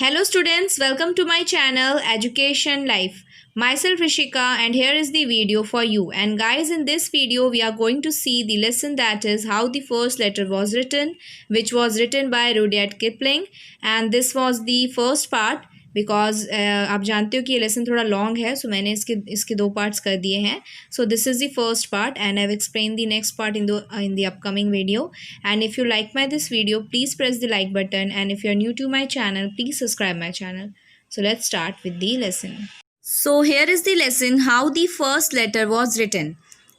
Hello students, welcome to my channel Education Life. Myself Rishika and here is the video for you. And guys, in this video we are going to see the lesson that is how the first letter was written, which was written by Rudyard Kipling, and this was the first part because आप जानते हो कि ये lesson थोड़ा long है सो मैंने इसके दो पार्ट्स कर दिए हैं. So this is the first part and I have explain the next part in the upcoming video. And if you like this video, please press the like button, and if you are new to my channel, please subscribe my channel. So let's start with the lesson. So here is the lesson how the first letter was written.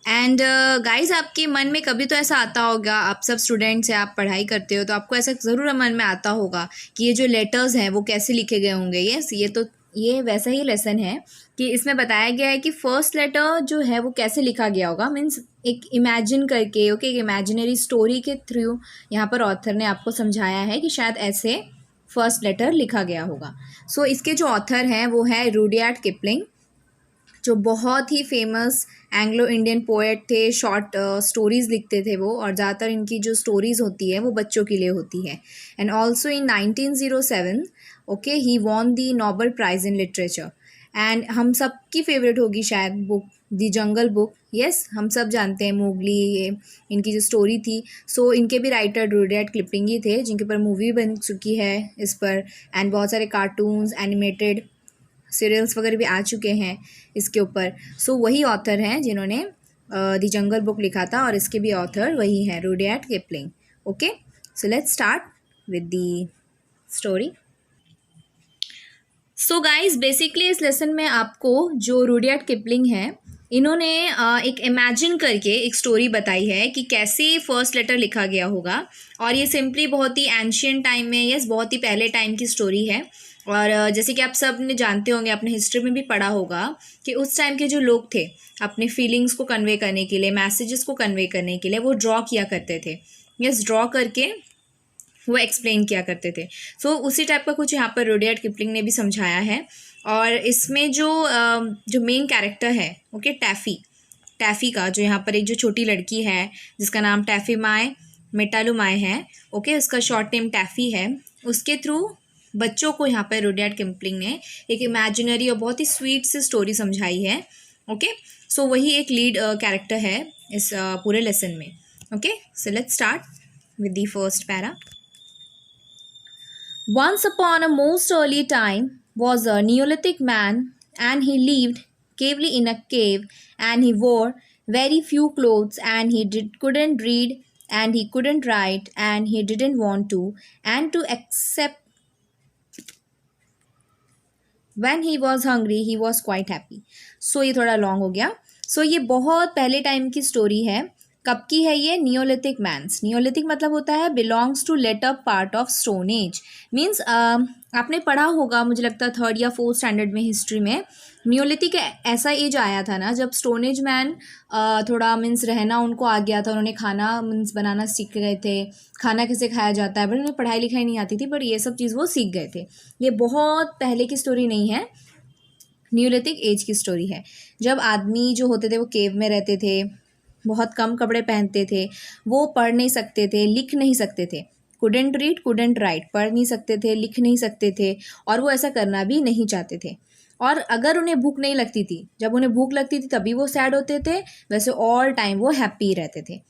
And guys आपके मन में कभी तो ऐसा आता होगा, आप सब स्टूडेंट्स हैं, आप पढ़ाई करते हो तो आपको ऐसा ज़रूर मन में आता होगा कि ये जो लेटर्स हैं वो कैसे लिखे गए होंगे. ये वैसा ही लेसन है कि इसमें बताया गया है कि फ़र्स्ट लेटर जो है वो कैसे लिखा गया होगा. मीन्स एक इमेजिन करके एक इमेजिनरी स्टोरी के थ्रू यहाँ पर ऑथर ने आपको समझाया है कि शायद ऐसे फर्स्ट लेटर लिखा गया होगा. सो इसके जो ऑथर हैं वो है रुडयार्ड किपलिंग, जो बहुत ही फेमस एंग्लो इंडियन पोएट थे. शॉर्ट स्टोरीज़ लिखते थे वो, और ज़्यादातर इनकी जो स्टोरीज़ होती है वो बच्चों के लिए होती है. And also in 1907 he won the Nobel prize in literature. And हम सब की फेवरेट होगी शायद बुक दी जंगल बुक. यस, हम सब जानते हैं मोगली, ये इनकी जो स्टोरी थी. सो इनके भी राइटर रुडयार्ड किपलिंग ही थे, जिनके ऊपर मूवी बन चुकी है इस पर, एंड बहुत सारे कार्टून्स, एनिमेटेड सीरियल्स वगैरह भी आ चुके हैं इसके ऊपर. सो वही ऑथर हैं जिन्होंने द जंगल बुक लिखा था, और इसके भी ऑथर वही हैं, Rudyard Kipling. Okay, so let's start with the story. So guys, basically इस लेसन में आपको जो रुडयार्ड किपलिंग है इन्होंने एक इमेजिन करके एक स्टोरी बताई है कि कैसे फर्स्ट लेटर लिखा गया होगा. और ये सिंपली बहुत ही एंशियंट टाइम में, यस बहुत ही पहले टाइम की स्टोरी है. और जैसे कि आप सब ने जानते होंगे, अपने हिस्ट्री में भी पढ़ा होगा कि उस टाइम के जो लोग थे अपने फीलिंग्स को कन्वे करने के लिए, मैसेजेस को कन्वे करने के लिए वो ड्रॉ किया करते थे. यस, ड्रॉ करके वो एक्सप्लेन किया करते थे. सो उसी टाइप का कुछ यहाँ पर रुडयार्ड किपलिंग ने भी समझाया है. और इसमें जो मेन कैरेक्टर है टैफ़ी का, जो यहाँ पर एक जो छोटी लड़की है जिसका नाम टैफ़ी माय मेटालुमाय है, उसका शॉर्ट नेम टैफ़ी है, उसके थ्रू बच्चों को यहाँ पर रुडयार्ड किपलिंग ने एक इमेजिनरी और बहुत ही स्वीट सी स्टोरी समझाई है. सो वही एक लीड कैरेक्टर है इस पूरे लेसन में. So let's start with the first para. Once upon a most early time was a Neolithic man, and he lived cavely in a cave, and he wore very few clothes, and couldn't read, and he couldn't write, and he didn't want to, and to accept. When he was hungry, he was quite happy. So ये थोड़ा long हो गया. सो ये बहुत पहले time की story है. कब की है ये? Neolithic men's. नियोलिथिक मतलब होता है belongs to later part of stone age. Means आपने पढ़ा होगा, मुझे लगता है 3rd या 4th स्टैंडर्ड में हिस्ट्री में. नियोलिथिक ऐसा एज आया था ना जब स्टोन एज मैन थोड़ा मीन्स रहना उनको आ गया था. उन्होंने खाना मीन्स बनाना सीख गए थे, खाना कैसे खाया जाता है, बट उन्हें पढ़ाई लिखाई नहीं आती थी, बट ये सब चीज़ वो सीख गए थे. ये बहुत पहले की स्टोरी नहीं है, नियोलिथिक एज की स्टोरी है. जब आदमी जो होते थे वो केव में रहते थे, बहुत कम कपड़े पहनते थे, वो पढ़ नहीं सकते थे, लिख नहीं सकते थे. कुडेंट रीड कुडेंट राइट, पढ़ नहीं सकते थे, लिख नहीं सकते थे, और वो ऐसा करना भी नहीं चाहते थे. और अगर उन्हें भूख नहीं लगती थी, जब उन्हें भूख लगती थी तभी वो सैड होते थे, वैसे ऑल टाइम वो हैप्पी रहते थे.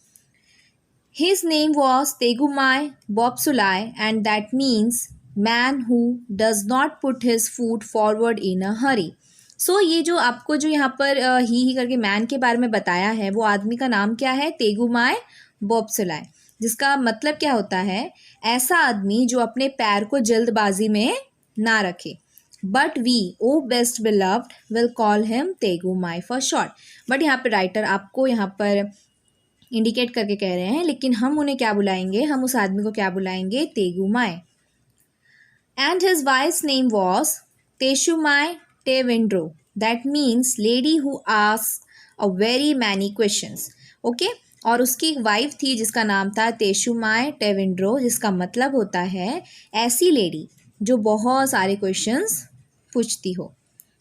His name was Tegumai Bobsulai, and that means man who does not put his food forward in a hurry. So ये जो आपको जो यहाँ पर ही करके मैन के बारे में बताया है, वो आदमी का नाम क्या है? तेगुमाय बॉब्सुलाय, जिसका मतलब क्या होता है? ऐसा आदमी जो अपने पैर को जल्दबाजी में ना रखे. But we O best beloved will call him Tegumai for short. But यहाँ पर राइटर आपको यहाँ पर इंडिकेट करके कह रहे हैं, लेकिन हम उन्हें क्या बुलाएंगे? हम उस आदमी को क्या बुलाएंगे? Tegumai. And his wife's name was Teshumai Tewindrow. That means lady who asks a very many questions. और उसकी एक वाइफ थी जिसका नाम था तेशुमाय टेविंड्रो, जिसका मतलब होता है ऐसी लेडी जो बहुत सारे क्वेश्चंस पूछती हो.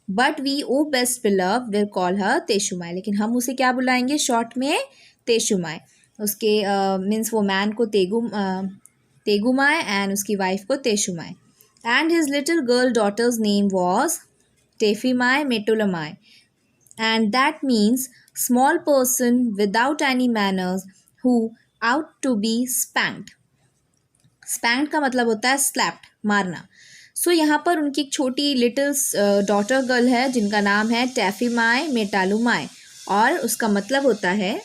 But we O best beloved will call her Teshumai. लेकिन हम उसे क्या बुलाएंगे शॉर्ट में? तेशुमाय. उसके मीन्स वो मैन को तेगुमाय एंड उसकी वाइफ को तेशुमाय. and his little girl daughter's name was Tephimai Metulamai, and that means small person without any manners who ought to be spanked. स्पैंक्ड का मतलब होता है स्लैप्ड, मारना. सो यहाँ पर उनकी एक छोटी लिटिल डॉटर गर्ल है जिनका नाम है टैफीमाई मेटालुमाई, और उसका मतलब होता है,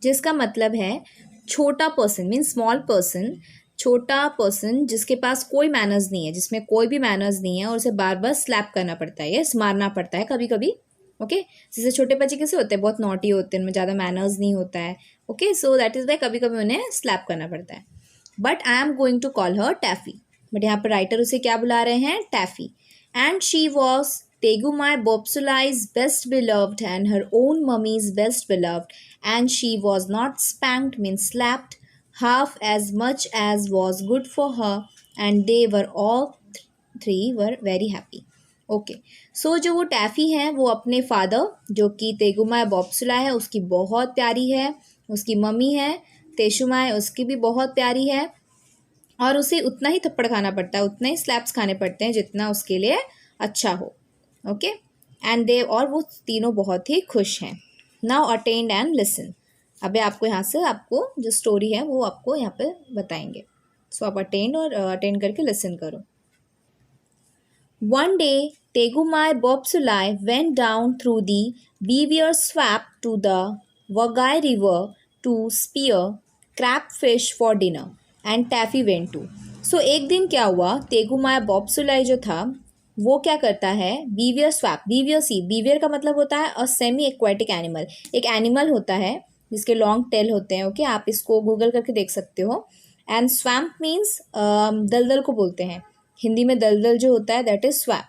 जिसका मतलब है छोटा पर्सन, मीन्स स्मॉल पर्सन, छोटा पर्सन जिसके पास कोई मैनर्स नहीं है, जिसमें कोई भी मैनर्स नहीं है और उसे बार बार स्लैप करना पड़ता है, यस, मारना पड़ता है कभी कभी. ओके, जैसे छोटे बच्चे कैसे होते हैं, बहुत नॉटी होते हैं, उनमें ज़्यादा मैनर्स नहीं होता है. Okay, so that is why कभी कभी उन्हें स्लैप करना पड़ता है. But I am going to call her Taffy. But यहाँ पर राइटर उसे क्या बुला रहे हैं, Taffy. And she was Tegumai Bobsulai's best beloved and her own mummy's best beloved, and she was not spanked, means slapped, half as much as was good for her, and they were all three were very happy. Okay, so जो वो टैफ़ी है वो अपने father जो कि तेगुमाय बॉब्सुलाई है उसकी बहुत प्यारी है, उसकी मम्मी है तेशुमाय उसकी भी बहुत प्यारी है, और उसे उतना ही थप्पड़ खाना पड़ता है, उतने ही स्लैप्स खाने पड़ते हैं जितना उसके लिए अच्छा हो. ओके, एंड दे, और वो तीनों बहुत ही खुश हैं. Now attend and listen. अबे आपको यहाँ से आपको जो स्टोरी है वो आपको यहाँ पे बताएंगे. सो आप अटेंड और अटेंड करके लिसन करो. One day, Tegumai Bobsulai went down through the Beaver Swamp to the Wagai River to spear crabfish for dinner, and Taffy went too. So एक दिन क्या हुआ, तेगुमाय बॉब्सुलाई जो था वो क्या करता है, बीवियर स्वैप, बीवियर सी, बीवियर का मतलब होता है अ सेमी एक्वाटिक एनिमल, एक एनिमल होता है जिसके लॉन्ग टेल होते हैं. ओके, आप इसको गूगल करके देख सकते हो. एंड स्वैम्प मीन्स दलदल को बोलते हैं, हिंदी में दलदल जो होता है दैट इज स्वैप.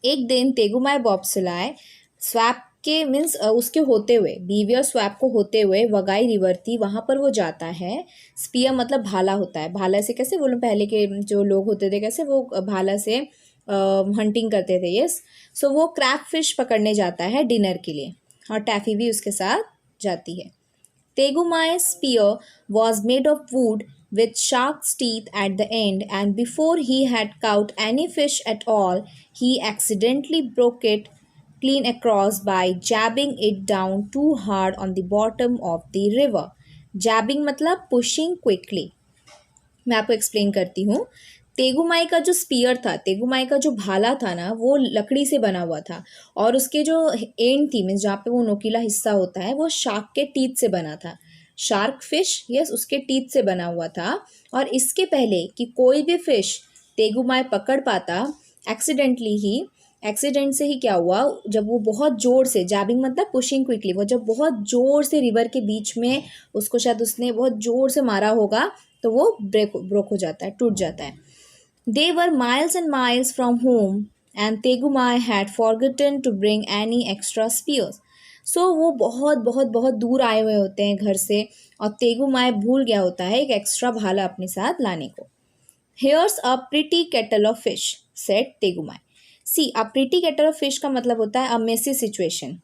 एक दिन तेगुमाय बॉब्सुलाई स्वैप के मीन्स उसके होते हुए, बीवियर स्वैप को होते हुए वगाई रिवर थी वहाँ पर वो जाता है. स्पीयर मतलब भाला होता है, भाला से कैसे वो लोग पहले के जो लोग होते थे कैसे वो भाला से हंटिंग करते थे, यस. सो वो क्रैब फिश पकड़ने जाता है डिनर के लिए, और टैफी भी उसके साथ जाती है. Tegumai's spear was made of wood with shark's teeth at the end, and before he had caught any fish at all, he accidentally broke it clean across by jabbing it down too hard on the bottom of the river. Jabbing मतलब pushing quickly. मैं आपको explain करती हूँ. तेगुमाई का जो spear था, तेगुमाई का जो भाला था ना, वो लकड़ी से बना हुआ था, और उसके जो एंड थी मीन्स जहाँ पे वो नोकीला हिस्सा होता है वो शार्क के टीथ से बना था. शार्क फिश, यस, उसके टीथ से बना हुआ था. और इसके पहले कि कोई भी फिश तेगुमाई पकड़ पाता, एक्सीडेंट से ही क्या हुआ, जब वो बहुत ज़ोर से, जैबिंग मतलब पुशिंग क्विकली, वो जब बहुत ज़ोर से रिवर के बीच में उसको शायद उसने बहुत ज़ोर से मारा होगा तो वो ब्रोक हो जाता है, टूट जाता है. They were miles and miles from home, and Tegumai had forgotten to bring any extra spears. So वो बहुत बहुत बहुत दूर आए हुए होते हैं घर से, और तेगुमाई भूल गया होता है एक एक्स्ट्रा भाला अपने साथ लाने को. Here's a pretty kettle of fish, said Tegumai. See, a pretty kettle of fish का मतलब होता है a messy situation.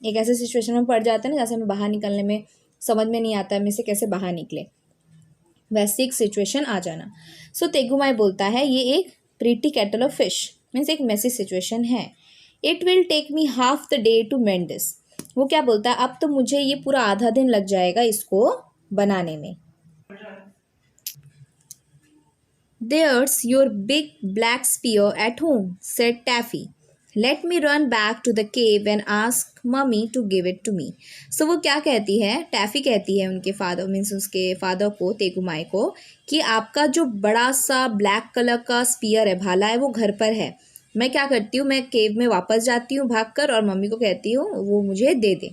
एक ऐसे सिचुएशन में पड़ जाते हैं ना जैसे हमें बाहर निकलने में समझ में नहीं आता है, में से कैसे बाहर निकले, वैसे एक सिचुएशन आ जाना. सो तेगुमाई बोलता है ये एक pretty kettle of fish means एक मैसी सिचुएशन है. It will take me half the day to mend this. वो क्या बोलता है, अब तो मुझे ये पूरा आधा दिन लग जाएगा इसको बनाने में. There's your big black spear at home, said Taffy. Let me run back to the cave and ask mummy to give it to me. So वो क्या कहती है, टैफी कहती है उनके फादर मीन्स उसके फादर को, तेगुमाई को, कि आपका जो बड़ा सा ब्लैक कलर का स्पीयर है, भाला है, वो घर पर है. मैं क्या करती हूँ, मैं केव में वापस जाती हूँ भागकर और मम्मी को कहती हूँ वो मुझे दे दे.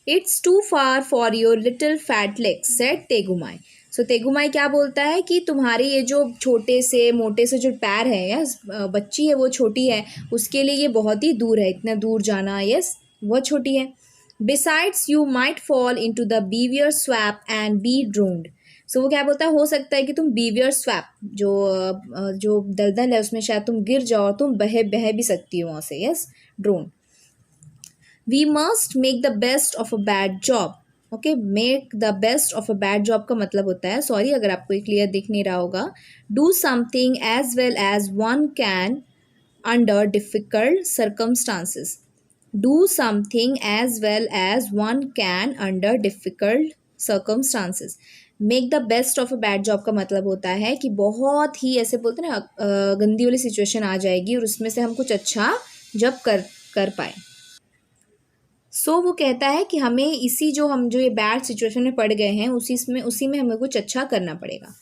It's too far for your little fat legs, said Tegumai. So Tegumai क्या बोलता है कि तुम्हारे ये जो छोटे से मोटे से जो पैर हैं, यस, बच्ची है वो छोटी है, उसके लिए ये बहुत ही दूर है, इतना दूर जाना, यस, बहुत छोटी है. Besides you might fall into the beaver swamp and be drowned. So वो क्या बोलता है, हो सकता है कि तुम बीवियर स्वैप जो दलदल है उसमें शायद तुम गिर जाओ, तुम बह भी सकती हो वहाँ से, yes, drone. We must make the best of a bad job. Okay, make the best of a bad job का मतलब होता है, सॉरी अगर आपको ये क्लियर दिख नहीं रहा होगा, do something as well as one can under difficult circumstances. Do something as well as one can under difficult circumstances. Make the best of a bad job का मतलब होता है कि बहुत ही ऐसे बोलते हैं ना गंदी वाली सिचुएशन आ जाएगी और उसमें से हम कुछ अच्छा जब कर पाए। वो कहता है कि हमें इसी हम जो ये बैड सिचुएशन में पड़ गए हैं उसी में हमें कुछ अच्छा करना पड़ेगा।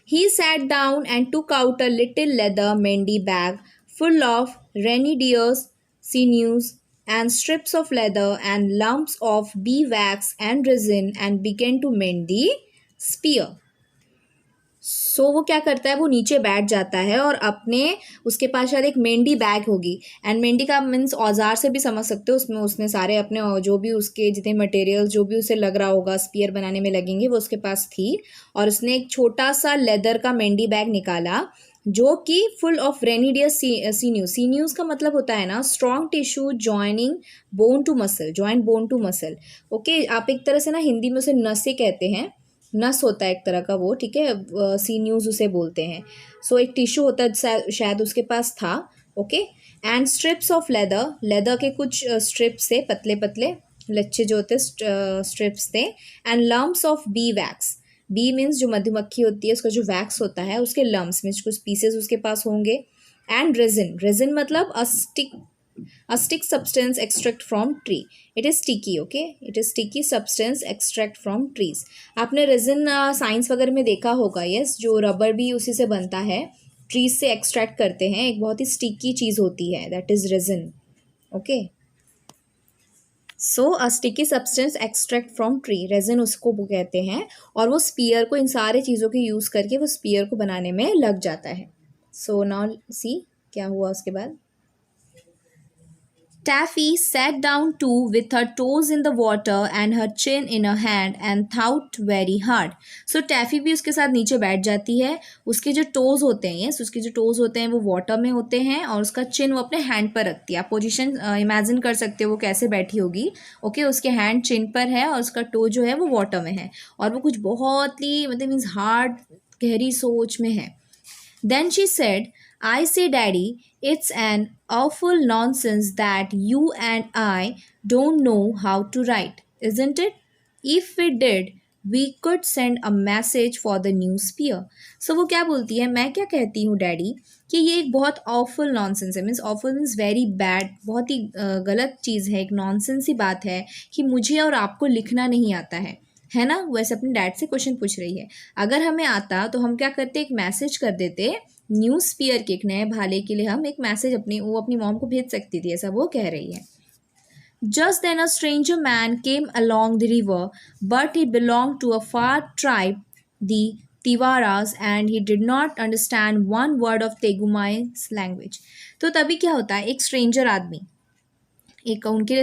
He sat down and took out a little leather mendy bag full of reindeers sinews and strips of leather and lumps of beeswax and resin and began to mend the spear. वो क्या करता है, वो नीचे बैठ जाता है और अपने उसके पास शायद एक मेंढी बैग होगी, एंड मेंढी का मीन्स औजार से भी समझ सकते हो, उसमें उसने सारे अपने जो भी उसके जितने मटेरियल जो भी उसे लग रहा होगा स्पीयर बनाने में लगेंगे वो उसके पास थी, और उसने एक छोटा सा लेदर का मेंढी बैग निकाला जो कि फुल ऑफ रेनिडियस सीन्यूज। सीन्यूज का मतलब होता है ना strong tissue joining bone to muscle, joint bone to muscle. Okay, आप एक तरह से ना हिंदी में उसे नसें कहते हैं, नस होता है एक तरह का वो, ठीक है, सीन्यूज उसे बोलते हैं। एक टिश्यू होता है शायद उसके पास था। Okay, and strips of leather, leather के कुछ स्ट्रिप्स थे, पतले पतले लच्छे जो होते स्ट्रिप्स थे, and lumps of bee wax. Bee means जो मधुमक्खी होती है उसका जो वैक्स होता है उसके लम्प्स मीन्स कुछ पीसेस उसके पास होंगे, एंड रेजिन, रेजिन मतलब a stick substance extract from tree. It is sticky, okay, it is sticky substance extract from trees. आपने रेजिन साइंस वगैरह में देखा होगा, यस, जो रबर भी उसी से बनता है, ट्रीज से एक्सट्रैक्ट करते हैं, एक बहुत ही स्टिकी चीज़ होती है, that is resin. Okay, a sticky substance extract from tree, resin उसको वो कहते हैं, और वो स्पीयर को इन सारे चीज़ों के यूज़ करके वो स्पीयर को बनाने में लग जाता है। नाउ सी क्या हुआ उसके बाद। Taffy sat down too with her toes in the water and her chin in her hand and thought very hard. Taffy भी उसके साथ नीचे बैठ जाती है, उसके जो टोज होते हैं, यस, उसके जो टोज होते हैं वो वाटर में होते हैं और उसका चिन वो अपने हैंड पर रखती है। आप पोजीशन इमेजिन कर सकते हो वो कैसे बैठी होगी। ओके, उसके हैंड चिन पर है और उसका टो जो है वो वाटर में है और वो कुछ बहुत ही मतलब मीन्स हार्ड गहरी सोच में है। Then she said, I say, Daddy, it's an awful nonsense that you and I don't know how to write, isn't it? If we did, we could send a message for the new spear. वो क्या बोलती है, मैं क्या कहती हूँ daddy कि ये एक बहुत awful nonsense है, means awful means very bad, बहुत ही गलत चीज़ है, एक nonsense ही बात है कि मुझे और आपको लिखना नहीं आता है ना। वैसे अपने डैड से क्वेश्चन पूछ रही है, अगर हमें आता तो हम क्या करते, एक मैसेज कर देते न्यू स्पीयर के, एक नए भाले के लिए हम एक मैसेज अपनी मॉम को भेज सकती थी, ऐसा वो कह रही है। Just then a stranger man came along the river, but he belonged to a far tribe, the Tiwaras, and he did not understand one word of Tegumai's language. तो तभी क्या होता है, एक स्ट्रेंजर आदमी, एक उनके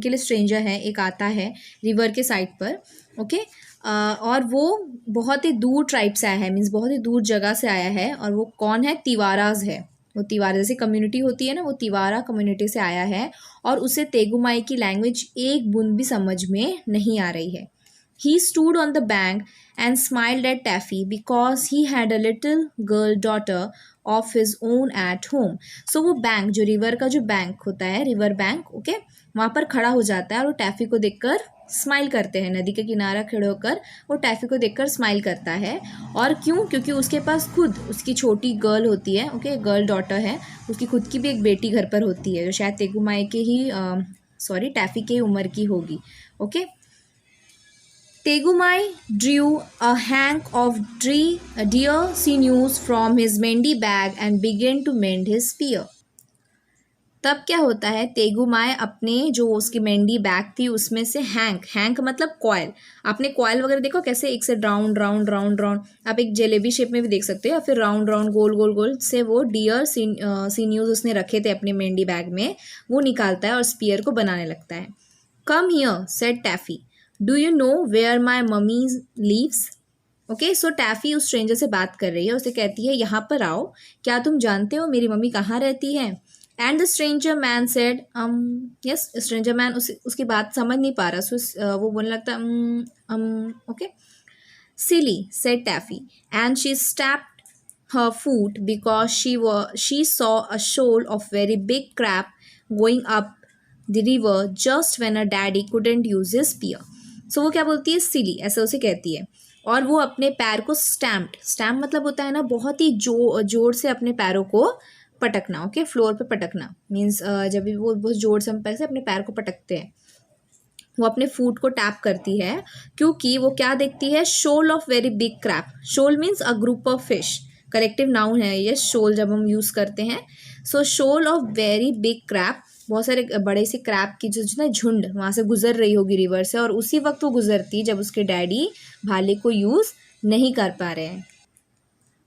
लिए स्ट्रेंजर है, एक आता है रिवर के साइड पर। ओके, और वो बहुत ही दूर ट्राइब से आया है, मीन्स बहुत ही दूर जगह से आया है, और वो कौन है, तिवाराज है। वो तिवारा जैसे कम्युनिटी होती है ना, वो तिवारा कम्युनिटी से आया है और उसे तेगुमाई की लैंग्वेज एक बूंद भी समझ में नहीं आ रही है। He stood on the bank and smiled at Taffy because he had a little girl daughter of his own at home. वो बैंक, जो रिवर का जो बैंक होता है, रिवर बैंक, ओके, वहाँ पर खड़ा हो जाता है और वो टैफ़ी को देखकर स्माइल करते हैं, नदी के किनारा खड़े होकर वो टैफ़ी को देखकर स्माइल करता है। और क्यों, क्योंकि उसके पास खुद उसकी छोटी गर्ल होती है, ओके, गर्ल डॉटर है, उसकी खुद की भी एक बेटी घर पर होती है जो शायद तेगुमाई के ही टैफ़ी के उम्र की होगी। Okay, Tegumai drew a hank of deer sinews from his mendi bag and began to mend his spear. तब क्या होता है, तेगुमाय अपने जो उसकी मेंढी बैग थी उसमें से हैंक मतलब कॉयल, आपने कॉयल वगैरह देखो कैसे एक से राउंड राउंड राउंड राउंड, आप एक जलेबी शेप में भी देख सकते हो, या फिर राउंड राउंड गोल गोल गोल से वो डियर सीन्यूज उसने रखे थे अपने मेंढी बैग में, वो निकालता है और स्पीयर को बनाने लगता है। Come here said Taffy, do you know where my mummy lives. Okay, Taffy उस स्ट्रेंजर से बात कर रही है, उसे कहती है यहाँ पर आओ, क्या तुम जानते हो मेरी मम्मी कहाँ रहती है। And the stranger man said yes, stranger man उसकी बात समझ नहीं पा रहा, सो वो बोलने लगता okay. Silly, said Taffy, and she stamped her foot because she saw a shoal of very big crab going up the river just when her daddy couldn't use his spear. So वो क्या बोलती है, सिली, ऐसे उसे कहती है. और वो अपने पैर को स्टैम्प मतलब होता है ना बहुत ही जोर से अपने पैरों को पटकना. ओके, फ्लोर पे पटकना मीन्स जब भी वो बहुत जोर से हम पैर से अपने पैर को पटकते हैं, वो अपने फूट को टैप करती है क्योंकि वो क्या देखती है, shoal of very big carp. Shoal means a group of fish, collective noun है ये शोल जब हम यूज़ करते हैं. So shoal of very big carp, बहुत सारे बड़े से क्रैप की जो ना झुंड वहाँ से गुजर रही होगी रिवर से, और उसी वक्त वो गुजरती जब उसके डैडी भाले को यूज़ नहीं कर पा रहे हैं.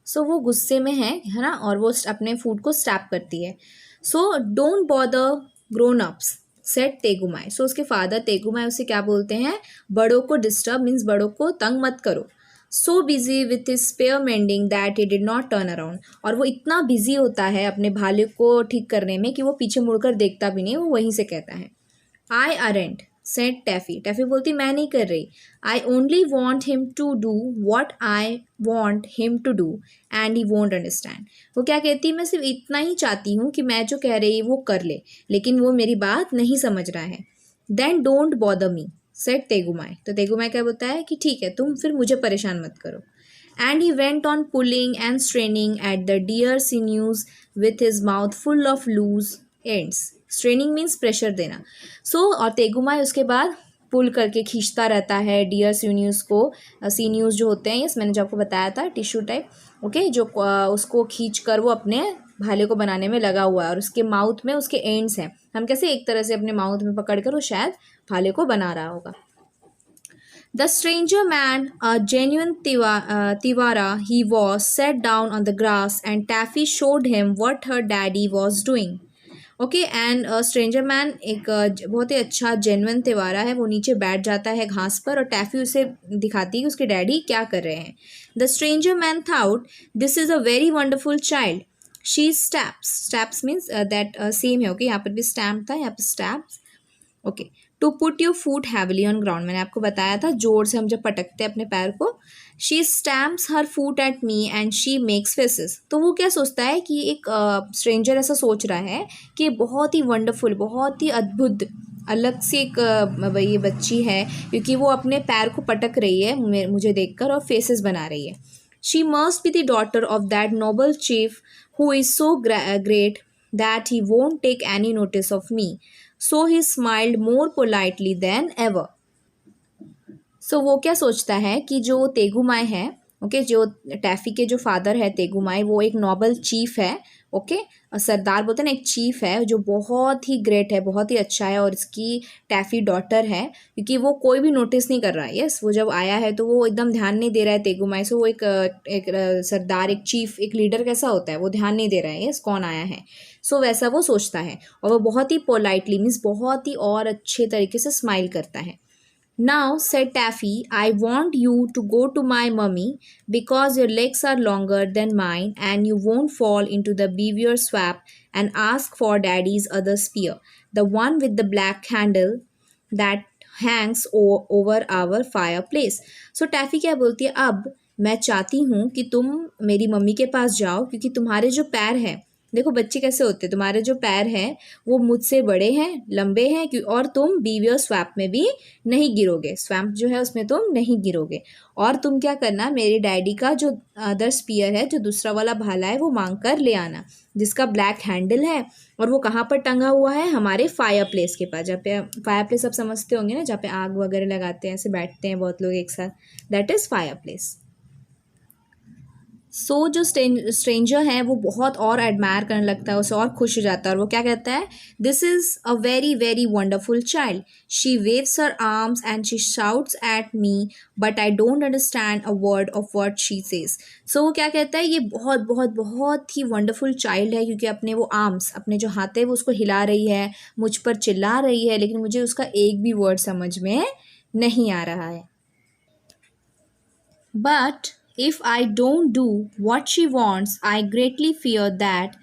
सो वो गुस्से में है ना, और वो अपने फूट को स्टैप करती है. So don't bother grown ups said Tegumai. So उसके फादर तेगुमाई उसे क्या बोलते हैं, बड़ों को डिस्टर्ब मीन्स बड़ों को तंग मत करो. So busy with his spear mending that he did not turn around. और वो इतना बिजी होता है अपने भाले को ठीक करने में कि वो पीछे मुड़कर देखता भी नहीं, वो वहीं से कहता है. आई अरेंट सेड टैफी. टैफी बोलती मैं नहीं कर रही. I only want him to do what I want him to do and he won't understand. वो क्या कहती है, मैं सिर्फ इतना ही चाहती हूँ कि मैं जो कह रही वो कर ले, लेकिन वो मेरी बात नहीं समझ रहा है. Then don't bother me said Tegumai. तो तेगुमाई क्या बोलता है कि ठीक है, तुम फिर मुझे परेशान मत करो. And he went on pulling and straining at the deer sinews with his mouth full of loose ends. Straining means pressure देना. So और तेगुमाई उसके बाद पुल करके खींचता रहता है डियर सिन्यूज को. सिन्यूज जो होते हैं, यस मैंने जो आपको बताया था टिश्यू टाइप, ओके, जो उसको खींच कर वो अपने भाले को बनाने में लगा हुआ है, और उसके माउथ में उसके एंड्स हैं. हम कैसे एक तरह से अपने माउथ में पकड़ कर वो शायद भाले को बना रहा होगा. The stranger man, a genuine Tiwara he was, sat down on the grass and Taffy showed him what her daddy was doing. Okay, and stranger man एक बहुत ही अच्छा जेन्युइन तिवारा है, वो नीचे बैठ जाता है घास पर और टैफी उसे दिखाती है कि उसके डैडी क्या कर रहे हैं. The stranger man thought this is a very wonderful child. She steps means that same है. ओके, यहाँ पर भी स्टैम्प था, यहाँ पर steps. Okay, to put your foot heavily on ground, मैंने आपको बताया था जोर से हम जब पटकते हैं अपने पैर को. She stamps her foot at me and she makes faces. तो वो क्या सोचता है कि एक स्ट्रेंजर ऐसा सोच रहा है कि बहुत ही वंडरफुल, बहुत ही अद्भुत, अलग से एक ये बच्ची है क्योंकि वो अपने पैर को पटक रही है मुझे देखकर और फेसेस बना रही है. She must be the daughter of that noble chief who is so great that he won't take any notice of me. So he smiled more politely than ever. So वो क्या सोचता है कि जो तेगुमाई है, ओके, जो टैफी के जो फादर है तेगुमाई, वो एक नोबल चीफ है. ओके, सरदार बोलते हैं ना, एक चीफ है जो बहुत ही ग्रेट है, बहुत ही अच्छा है, और इसकी टैफी डॉटर है क्योंकि वो कोई भी नोटिस नहीं कर रहा है. यस, वो जब आया है तो वो एकदम ध्यान नहीं दे रहा है तेगुमाई से. वो एक सरदार, एक चीफ, एक लीडर कैसा होता है, वो ध्यान नहीं दे रहा है यस कौन आया है. सो वैसा वो सोचता है, और वो बहुत ही पोलाइटली मीन्स बहुत ही और अच्छे तरीके से स्माइल करता है. Now, said Taffy, I want you to go to my mummy because your legs are longer than mine and you won't fall into the beaver swamp, and ask for daddy's other spear, the one with the black handle that hangs over our fireplace. So Taffy क्या बोलती है, अब मैं चाहती हूँ कि तुम मेरी मम्मी के पास जाओ क्योंकि तुम्हारे जो पैर हैं, देखो बच्चे कैसे होते हैं, तुम्हारे जो पैर हैं वो मुझसे बड़े हैं, लंबे हैं, और तुम बीवियर स्वैप में भी नहीं गिरोगे. स्वैम्प जो है उसमें तुम नहीं गिरोगे. और तुम क्या करना, मेरे डैडी का जो अदर स्पीयर है, जो दूसरा वाला भाला है, वो मांग कर ले आना जिसका ब्लैक हैंडल है, और वो कहाँ पर टंगा हुआ है, हमारे फायर प्लेस के पास. जहाँ पे फायर प्लेस आप समझते होंगे ना, जहाँ पे आग वगैरह लगाते हैं, ऐसे बैठते हैं बहुत लोग एक साथ, दैट इज़ फायर प्लेस. सो जो स्ट्रेंजर है वो बहुत और एडमायर करने लगता है, उसे और खुश हो जाता है, और वो क्या कहता है, this is a very very wonderful child. She waves her arms and she shouts at me but I don't understand a word of what she says. So वो क्या कहता है, ये बहुत बहुत बहुत ही वंडरफुल चाइल्ड है क्योंकि अपने वो आर्म्स, अपने जो हाथ है वो उसको हिला रही है, मुझ पर चिल्ला रही है, लेकिन मुझे उसका एक भी वर्ड समझ में नहीं आ रहा है. But if I don't do what she wants, I greatly fear that.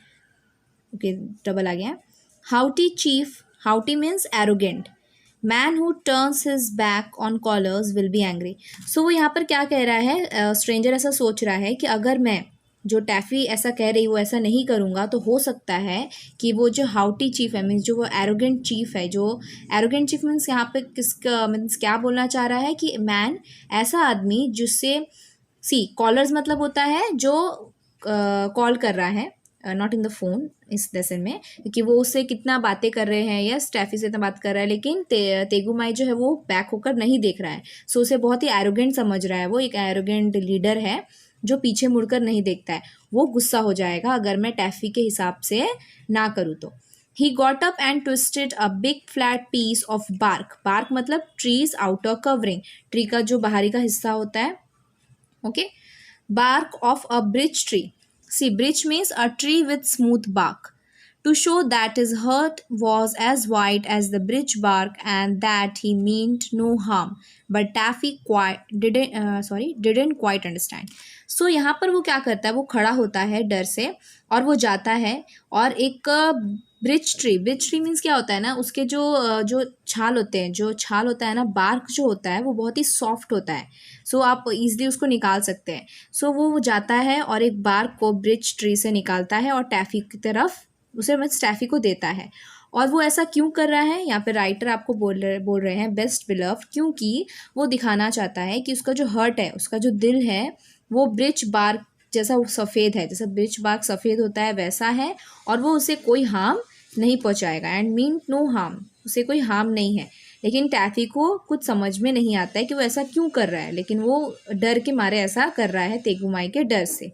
Okay, double आ गया. Haughty chief, haughty means arrogant. Man who turns his back on callers will be angry. So वो यहाँ पर क्या कह रहा है, स्ट्रेंजर ऐसा सोच रहा है कि अगर मैं, जो टैफी ऐसा कह रही वो ऐसा नहीं करूँगा तो हो सकता है कि वो जो हाउटी चीफ है, मीन्स जो वो एरोगेंट चीफ है, जो एरोगेंट चीफ मीन्स यहाँ पे किसका मीन्स क्या बोलना चाह रहा है कि मैन, ऐसा आदमी जिससे, सी कॉलर्स मतलब होता है जो कॉल कर रहा है, नॉट इन द फोन इस लेसन में, क्योंकि वो उससे कितना बातें कर रहे हैं या स्टैफी से इतना बात कर रहा है, लेकिन तेगुमाई जो है वो बैक होकर नहीं देख रहा है. सो उसे बहुत ही एरोगेंट समझ रहा है, वो एक एरोगेंट लीडर है जो पीछे मुड़कर नहीं देखता है. वो गुस्सा हो जाएगा अगर मैं टैफी के हिसाब से ना करूँ तो. He got up and twisted a big flat piece of bark. Bark मतलब ट्रीज आउटर कवरिंग, ट्री का जो बाहरी का हिस्सा होता है. ओके. Bark of a bridge tree. See, bridge means a tree with smooth bark. To show that his hurt was as white as the bridge bark and that he meant no harm. But Taffy didn't quite understand. So यहाँ पर वो क्या करता है, वो खड़ा होता है डर से और वो जाता है और एक ब्रिज ट्री मीन्स क्या होता है ना, उसके जो छाल होते हैं, जो छाल होता है ना, बार्क जो होता है वो बहुत ही सॉफ्ट होता है. सो आप इजीली उसको निकाल सकते हैं. सो वो जाता है और एक बार्क को ब्रिज ट्री से निकालता है और टैफी की तरफ उसे टैफी को देता है. और वो ऐसा क्यों कर रहा है, यहाँ पे राइटर आपको बोल रहे हैं बेस्ट बिलव, क्योंकि वो दिखाना चाहता है कि उसका जो हर्ट है, उसका जो दिल है वो ब्रिज बार्क जैसा सफ़ेद है, जैसा ब्रिज बार्क सफ़ेद होता है वैसा है, और वो उसे कोई हार्म नहीं पहुँचाएगा. एंड मीन नो हार्म, उसे कोई हार्म नहीं है. लेकिन टैफी को कुछ समझ में नहीं आता है कि वो ऐसा क्यों कर रहा है, लेकिन वो डर के मारे ऐसा कर रहा है, तेगुमाई के डर से.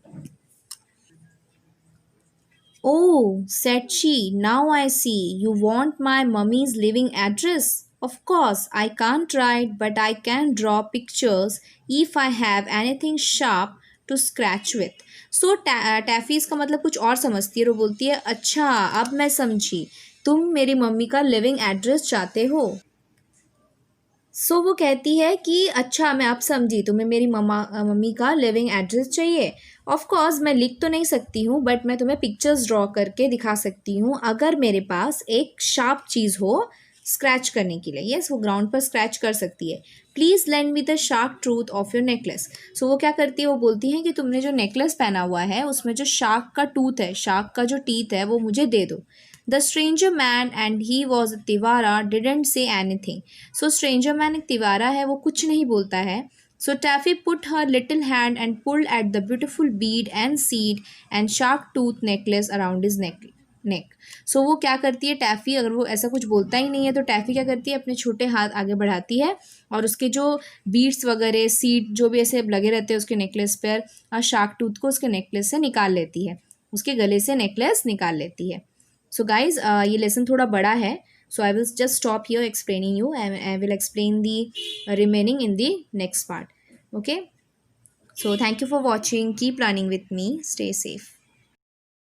Oh, said she, now I see. You want my mummy's living address? Of course, I can't write, but I can draw pictures if I have anything sharp to scratch with. So, टैफ़ी इसका मतलब कुछ और समझती है और वो बोलती है, अच्छा अब मैं समझी, तुम मेरी मम्मी का लिविंग एड्रेस चाहते हो. सो वो कहती है कि अच्छा मैं अब समझी, तुम्हें मेरी मम्मी का लिविंग एड्रेस चाहिए. ऑफ कोर्स मैं लिख तो नहीं सकती हूँ, बट मैं तुम्हें पिक्चर्स ड्रॉ करके दिखा सकती हूँ अगर मेरे पास एक शार्प चीज़ हो स्क्रैच करने के लिए. यस, वो ग्राउंड पर स्क्रैच कर सकती है. Please lend me the shark ट्रूथ ऑफ योर नेकलेस. सो वो क्या करती है, वो बोलती है कि तुमने जो नेकलेस पहना हुआ है उसमें जो शार्क का टूथ है, शार्क का जो टीथ है वो मुझे दे दो. The stranger man and he was a Tiwara didn't say anything. So stranger man एक तिवारा है, वो कुछ नहीं बोलता है. So Taffy put her little hand and pulled at the beautiful bead and seed and shark tooth necklace around his neck. So वो क्या करती है टैफ़ी, अगर वो ऐसा कुछ बोलता ही नहीं है तो टैफ़ी क्या करती है, अपने छोटे हाथ आगे बढ़ाती है और उसके जो बीड्स वगैरह सीड जो भी ऐसे लगे रहते हैं उसके नेकलेस पर, और शार्क टूथ को उसके नेकलेस से निकाल लेती है, उसके गले से नेकलेस निकाल लेती है. सो गाइज ये लेसन थोड़ा बड़ा है, so I will just stop here explaining you. I will explain the remaining in the next part. Okay, so thank you for watching. Keep learning with me. Stay safe.